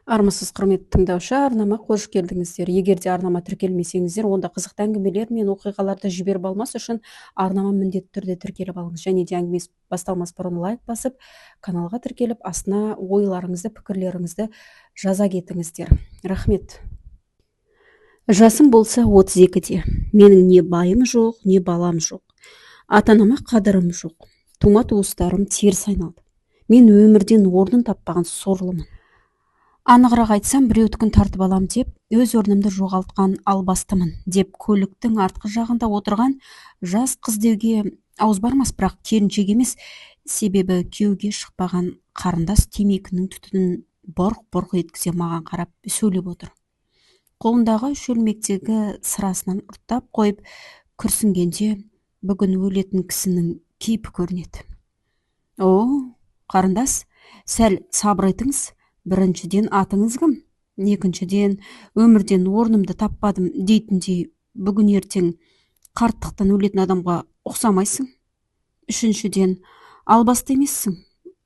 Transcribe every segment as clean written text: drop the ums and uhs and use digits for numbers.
Армысыз құрметті тыңдаушы, арнама қош келдіңіздер. Егер де арнама тіркелмесеңіздер, онда қызықты әңгімелер мен оқиғаларды жіберіп алмас үшін арнама міндетті түрде тіркеліп алыңыз. Және де әңгімес басталмас бұрын лайк басып, каналға тіркеліп, астына ойларыңызды, пікірлеріңізді жаза кетіңіздер. Рахмет. Жасым болса 32-де. Менің не байым жоқ, не балам жоқ. Ата-анама қадірім жоқ. Тума туыстарым теріс айналды. Мен өмірден орнын таппаған сорлымын. Анығырақ айтсам, біреудікін тартып алам деп, өз орнымды жоғалтқан албастымын деп, көліктің артқы жағында отырған жас қыз деуге ауыз бармас, бірақ келіншек емес, себебі күйеуге шықпаған қарындас темекінің түтінін бұрқ-бұрқ еткізе маған қарап сөйлеп отыр. Қолындағы шөлмектегі сырасынан ұрттап қойып күрсінгенде, бүгін өлетін кісінің кейпі көрінеді. О, қарындас, сәл сабыр етіңіз. Біріншіден, атыңыз кім? Екіншіден, өмірден орнымды таппадым дейтіндей, бүгін ертең қарттықтан өлетін адамға ұқсамайсың. Үшіншіден, албасты емессің.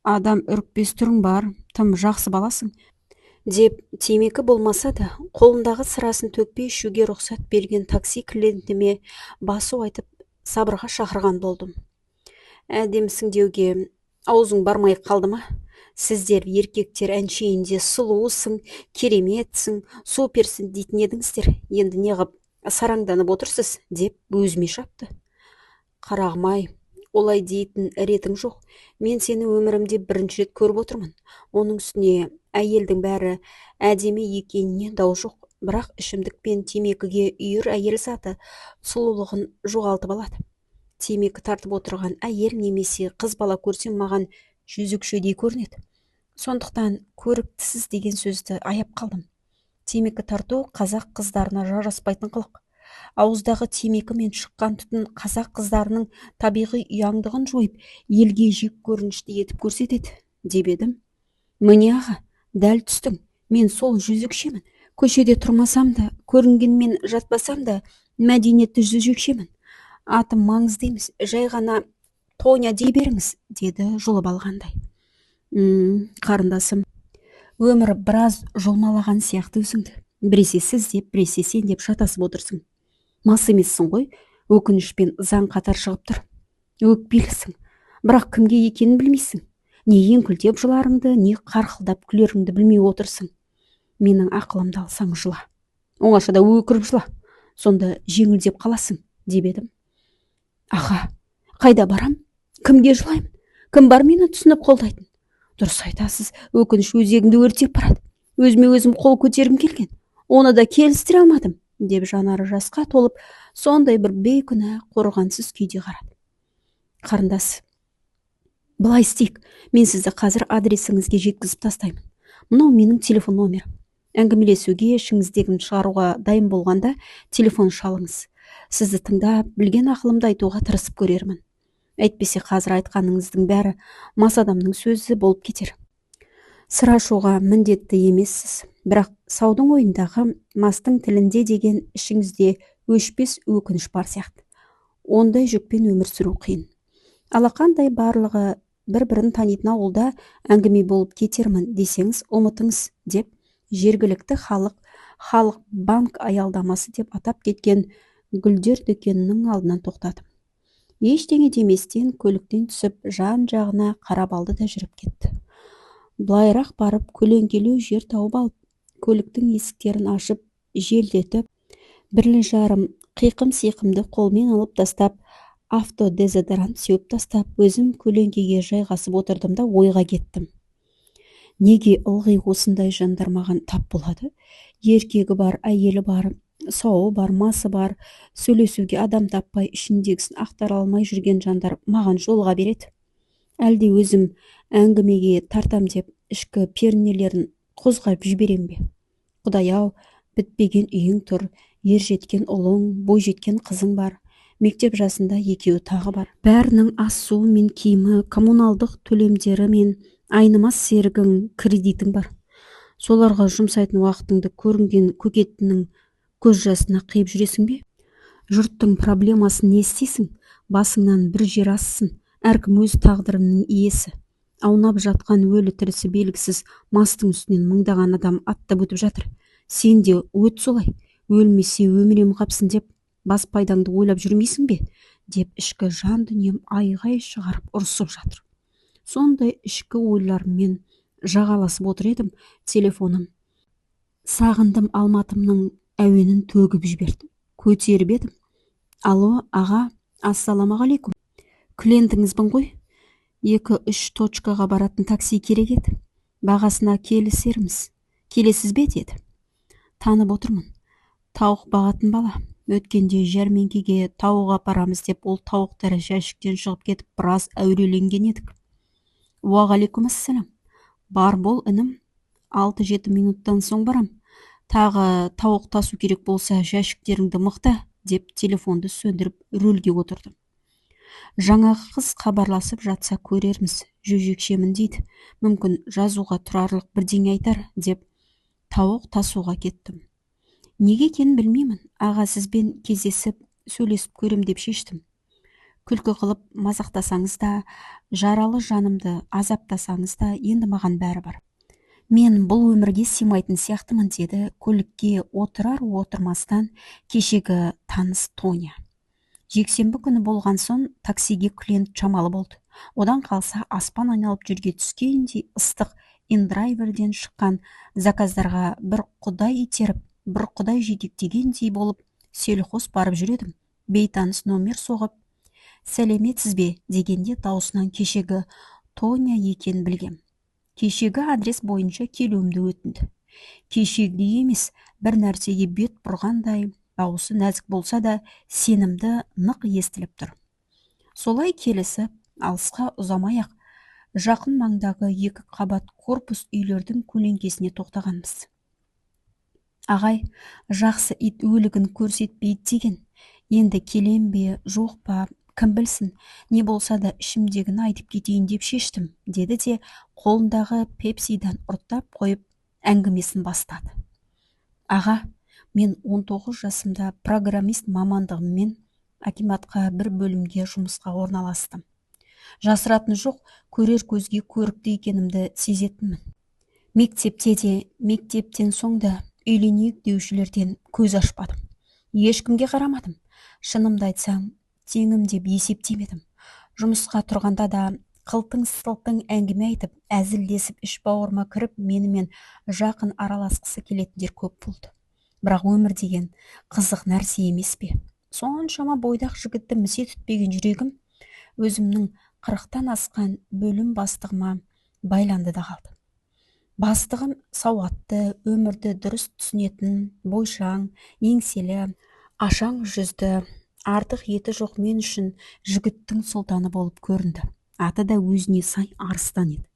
Адам үрікпес түрің бар, тым жақсы баласың. Деп, темекі болмаса да, қолындағы сырасын төкпей ішуге рұқсат берген такси клиентіме басу айтып, сабырға шақырған болдым. Әдемісің деуге аузың бармай қалды ма? Сіздер еркектер әншейінде сұлусың, кереметсің, суперсің дейтін едіңіздер. Енді неғып сараңданып отырсыз, деп өзіме шапты. Қарағым-ай, олай дейтін ретің жоқ. Мен сені өмірімде бірінші рет көріп отырмын. Оның үстіне әйелдің бәрі әдемі екеніне дау жоқ. Бірақ ішімдік пен темекіге үйір әйел заты сұлулығын жоғалтып алады. Темекі тартып отырған әйел немесе қыз бала көрсем маған жүзікшедей көрінеді. Сондықтан көріктісіз деген сөзді аяп қалдым. Темекі тарту қазақ қыздарына жараспайтын қылық. Ауыздағы темекі мен шыққан түтін қазақ қыздарының табиғи ұяңдығын жойып, елге жек көрінішті етіп көрсетеді, деп едім. Міне аға, дәл түстің. Мен сол жүзікшемін. Көшеде тұрмасам да, көрінгенмен жатпасам да, мәдениетті жүзікшемін. Атым маңызды емес, жай ғана Тоня дей беріңіз, деді жұлып алғандай. Қарындасым, өмір біраз жұлмалаған сияқты өзіңді. Біресе сіз деп, біресе сен деп шатасып отырсың. Мас емессің ғой, өкінішпен заң қатар шығып тұр. Өкпелісің, бірақ кімге екенін білмейсің. Не еңкілдеп жыларыңды, не қарқылдап күлеріңді білмей отырсың. Менің ақылымды алсаң жыла. Оңашада өкіріп жыла. Сонда жеңілдеп қаласың, деп едім. Аға, қайда барам? Кімге жылаймын? Кім бар мені түсініп қолдайтын? Дұрыс айтасыз, өкініш өзегімді өртеп барады. Өзіме өзім қол көтергім келген. Оны да келістіре алмадым, деп жанары жасқа толып, сондай бір бейкүнә қорғансыз күйде қарады. Қарындас, былай істейік, мен сізді қазір адресіңізге жеткізіп тастаймын. Мынау менің телефон номерім. Әңгімелесуге, ішіңіздегін шығаруға дайын болғанда телефон шалыңыз. Сізді тыңдап, білген ақылымды айтуға тырысып көрермін. Әйтпесе қазір айтқаныңыздың бәрі мас адамның сөзі болып кетер. Сыр ашуға міндетті емессіз, бірақ саудың ойындағы мастың тілінде деген ішіңізде өшпес өкініш бар сияқты. Ондай жүкпен өмір сүру қиын. Алақандай барлығы бір-бірін танитын ауылда әңгіме болып кетермін десеңіз ұмытыңыз, деп жергілікті халық банк аялдамасы деп атап кеткен гүлдер дүкенінің алдынан тоқтадым. Ештеңе деместен көліктен түсіп жан-жағына қарап алды да жүріп кетті. Былайырақ барып көлеңкелеу жер тауып алып, көліктің есіктерін ашып, желдетіп, бірлі-жарым қиқым-сиқымды қолмен алып тастап, автодезодорант сеуіп тастап, өзім көлеңкеге жайғасып отырдым да ойға кеттім. Неге ылғи осындай жандар маған тап болады? Еркегі бар, әйелі бар, сауы бар, масы бар, сөйлесуге адам таппай, ішіндегісін ақтара алмай жүрген жандар маған жолға береді. Әлде өзім әңгімеге тартам деп ішкі пернелерін қозғап жіберем бе? Құдай-ау, бітпеген үйің тұр, ер жеткен ұлың, бой жеткен қызың бар, мектеп жасында екеуі тағы бар. Бәрінің ас суы мен киімі, коммуналдық төлемдері мен айнымас серігің, кредитің бар. Соларға жұмсайтын уақытыңды көрінген көкеттінің көз жасына қиып жүресің бе? Жұрттың проблемасын не істейсің? Басыңнан бір жер ассың, әркім өз тағдырының иесі. Аунап жатқан өлі тірісі белгісіз мастың үстінен мыңдаған адам аттап өтіп жатыр. Сен де өт солай. Өлмесе өмірем қапсын деп, бас пайдаңды ойлап жүрмейсің бе? Деп ішкі жан дүнием айғай шығарып ұрысып жатыр. Сондай ішкі ойларыммен жағаласып отыр едім, телефоным сағындым Алматымның әуенін төгіп жіберді. Көтеріп едім. Алло, аға, ассалаумағалейкум. Клиентіңізбін ғой? 2-3 точкаға баратын такси керек еді. Бағасына келесіз бе деді. Танып отырмын. Тауық бағатын бала. Өткенде жәрмеңкеге тауық апарамыз деп, ол тауықтары жәшіктен шығып кетіп, біраз әуреленген едік. Уағалейкум ассалам. Бар бол, інім. 6-7 минуттан соң барам. Тағы тауық тасу керек болса, жәшіктеріңді мықта, деп телефонды сөндіріп рөлге отырдым. Жаңағы қыз хабарласып жатса көрерміз, жөжекшемін дейді. Мүмкін жазуға тұрарлық бірдеңе айтар, деп тауық тасуға кеттім. Неге екенін білмеймін. Аға, сізбен кездесіп сөйлесіп көрем деп шештім. Күлкі қылып мазақтасаңыз да, жаралы жанымды азаптасаңыз да, енді маған бәрі бар. Мен бұл өмірге сыймайтын сияқтымын, деді көлікке отырар-отырмастан кешегі таныс Тоня. Жексенбі күні болған соң таксиге клиент шамалы болды. Одан қалса аспан айналып жерге түскендей ыстық индрайверден шыққан заказдарға бір құдай итеріп, бір құдай жетектегендей болып селқос барып жүредім. Бейтаныс номер соғып, сәлеметсіз бе дегенде даусынан кешегі Тоня екен білгем. Кешегі адрес бойынша келуімді өтінді. Кешегідей емес, бір нәрсеге бет бұрғандай, дауысы нәзік болса да, сенімді нық естіліп тұр. Солай келісіп, алысқа ұзамай-ақ жақын маңдағы 2 қабат корпус үйлердің көлеңкесіне тоқтағанбыз. Ағай, жақсы ит өлігін көрсетпейді деген. Енді келем бе, жоқ па, кім білсін, не болса да ішімдегіні айтып кетейін деп шештім, деді де қолындағы пепсидан ұрттап қойып әңгімесін бастады. Аға, мен 19 жасымда программист мамандығыммен акиматқа бір бөлімге жұмысқа орналастым. Жасыратын жоқ, көрер көзге көрікті екенімді сезетінмін. Мектепте де, мектептен соң да үйленейік деушілерден көз ашпадым. Ешкімге қарамадым. Шынымды айтсам, теңім деп есептемедім. Жұмысқа тұрғанда да қылтың-сылтың әңгіме айтып, әзілдесіп іш бауырыма кіріп, менімен жақын араласқысы келетіндер көп болды. Бірақ өмір деген қызық нәрсе емес пе? Соншама бойдақ жігітті місе түтпеген жүрегім өзімнің 40-тан асқан бөлім бастығыма байланды да қалды. Бастығым сауатты, өмірді дұрыс түсінетін, бойшаң, еңселі, ашаң жүзді, артық еті жоқ мен үшін жігіттің сұлтаны болып көрінді. Аты да өзіне сай арыстан еді.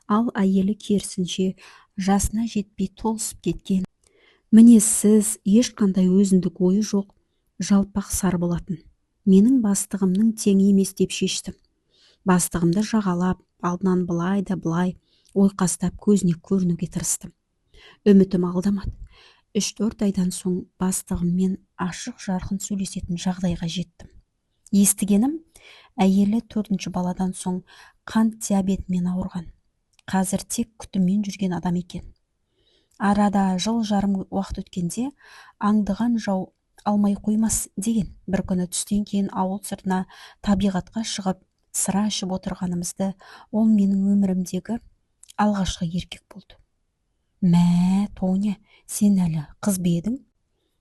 Ал әйелі керісінше жасына жетпей толысып кеткен. Мінезсіз, ешқандай өзіндік ойы жоқ, жалпақ сар болатын. Менің бастығымның теңі емес деп шештім. Бастығымды жағалап, алдынан былай да былай ойқастап көзіне көрінуге тырыстым. Үмітім алдамады. 3-4 айдан соң бастығыммен ашық жарқын сөйлесетін жағдайға жеттім. Естігенім, әйелі 4-ші баладан соң қант диабетімен ауырған. Қазір тек күтіммен жүрген адам екен. Арада жыл жарым уақыт өткенде аңдыған жау алмай қоймас деген. Бір күні түстен кейін ауыл сыртына табиғатқа шығып сыра ішіп отырғанымызды, ол менің өмірімдегі алғашқы еркек болды. Мә, Тоня, сен әлі қыз бе едің?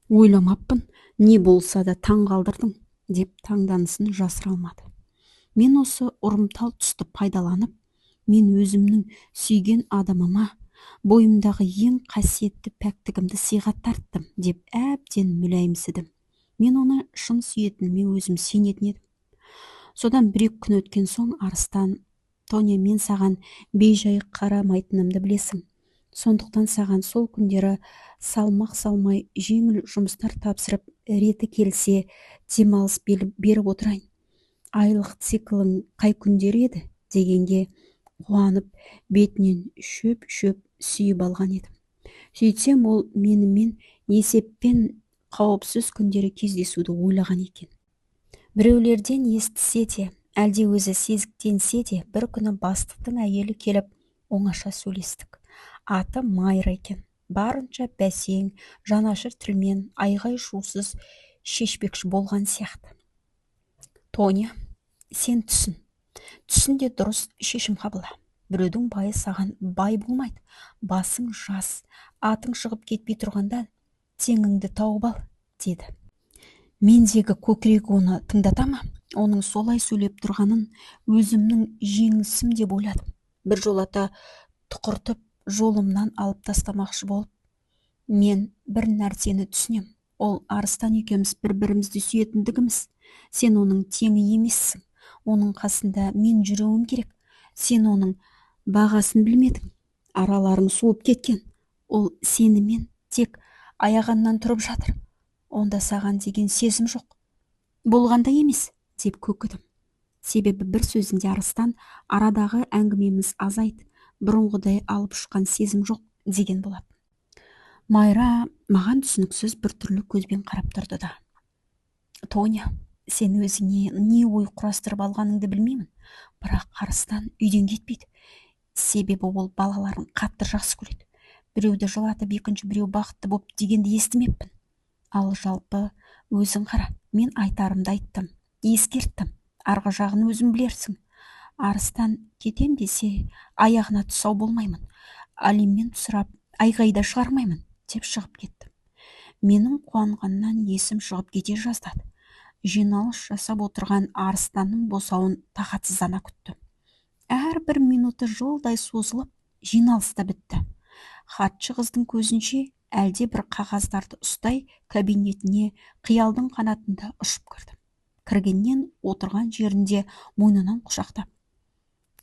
Ойламаппын, не болса да таң қалдырдың, деп таңданысын жасыра алмады. Мен осы ұрымтал тұсты пайдаланып, мен өзімнің сүйген адамыма бойымдағы ең қасиетті пәктігімді сыйға тарттым, деп әбден мүләйімсідім. Мен оны шын сүйетініме өзім сенетін едім. Содан 1-2 күн өткен соң арыстан, Тоня, мен саған бейжай қарамайтынымды білесің. Сондықтан саған сол күндері салмақ салмай жеңіл жұмыстар тапсырып, реті келсе демалыс беріп отырайын. Айлық циклың қай күндері еді дегенге қуанып, бетінен шөп-шөп сүйіп алған едім. Сөйтсем, ол менімен есеппен қауіпсіз күндері кездесуді ойлаған екен. Біреулерден естісе де, Әлде өзі сезіктенсе де, бір күні бастықтың әйелі келіп оңаша сөйлестік. Аты Майра екен. Барынша бәсең, жанашыр тілмен, айғай шусыз шешпекші болған сияқты. Тоня, сен түсін де дұрыс шешім қабылда. Біреудің байы саған бай болмайды. Басың жас, атың шығып кетпей тұрғанда теңіңді тауып ал, деді. Мендегі көкірек оны тыңдатама, оның солай сөйлеп тұрғанын өзімнің жеңісім деп ойладым. Бір жолата тұқыртып жолымнан алып тастамақшы болып, мен бір нәрсені түсінем. Ол Арыстан екеуміз бір-бірімізді сүйетіндігіміз. Сен оның теңі емессің. Оның қасында мен жүруім керек. Сен оның бағасын білмедің. Араларың суып кеткен. Ол сенімен тек аяғаннан тұрып жатыр. Онда саған деген сезім жоқ. Болғанда емес, деп көкідім. Себебі бір сөзінде Арыстан арадағы әңгімеміз азайды, бұрынғыдай алып ұшқан сезім жоқ деген болады. Майра маған түсініксіз бір түрлі көзбен қарап тұрды да. Тоня, сен өзіңе не ой құрастырып алғаныңды білмеймін, бірақ Арыстан үйден кетпейді. Себебі ол балаларын қатты жақсы көреді. Біреуді жылатып, екінші біреу бақытты боп дегенді естімеппін. Ал жалпы өзің қара, мен айтарымды айттым, ескерттім. Арғы жағын өзің білерсің. Арыстан кетем десе, аяғына тұсау болмаймын. Алимент сұрап, айғайда шығармаймын, деп шығып кеттім. Менің қуанғаннан есім шығып кете жаздады. Жиналыс жасап отырған Арыстанның босауын тағатсыздана күттім. Әрбір минуты жылдай созылып, жиналыс та бітті. Хатшы қыздың көзінше әлде бір қағаздарды ұстай кабинетіне қиялдың қанатында ұшып кірдім. Кіргеннен отырған жерінде мойнынан құшақтап: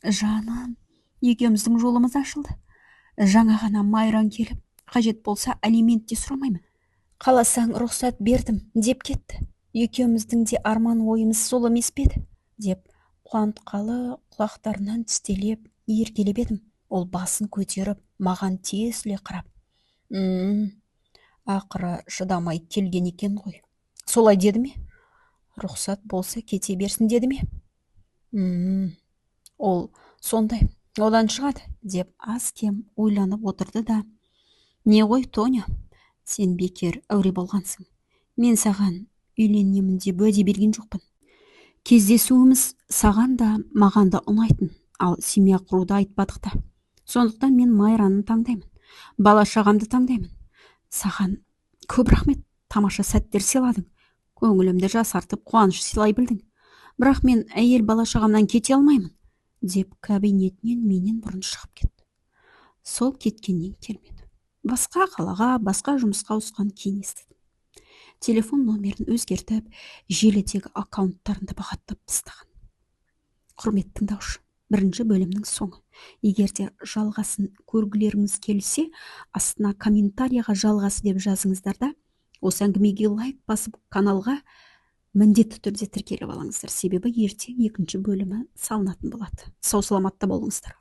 жаным, екеуміздің жолымыз ашылды. Жаңа ғана Майран келіп, қажет болса алимент те сұрамаймын. Қаласаң рұқсат бердім, деп кетті. Екеуміздің де арман ойымыз сол емес пе еді, деп қуантқалы құлақтарынан тістелеп, еркелеп едім. Ол басын көтеріп, маған тесіле қарап: ақыры шыдамай келген екен ғой. Солай деді ме? Рұқсат болса кете берсін деді ме? Ол сондай, одан шығады, деп аз кем ойланып отырды да: не ғой, Тоня, сен бекер әуре болғансың. Мен саған үйленемін деп уәде берген жоқпын. Кездесуіміз саған да маған да ұнайтын, ал семья құруды айтпадық та. Сондықтан мен Майраны таңдаймын, бала-шағамды таңдаймын. Саған көп рахмет, тамаша сәттер сыйладың, көңілімді жасартып қуаныш сыйлай білдің. Бірақ мен әйел бала-шағамнан кете алмаймын, деп кабинетінен менен бұрын шығып кетті. Сол кеткеннен келмеді. Басқа қалаға, басқа жұмысқа ауысқан кейін естідім. Телефон номерін өзгертіп, желідегі аккаунттарында бағаттап тастаған. Құрметті тыңдаушы, бірінші бөлімнің соңы. Егер де жалғасын көргілеріңіз келсе, астына комментарияға жалғасы деп жазыңыздар да, осы әңгімеге лайк басып, каналға міндетті түрде тіркеліп алыңыздар. Себебі ертең екінші бөлімі салынатын болады. Сау саламатта болыңыздар.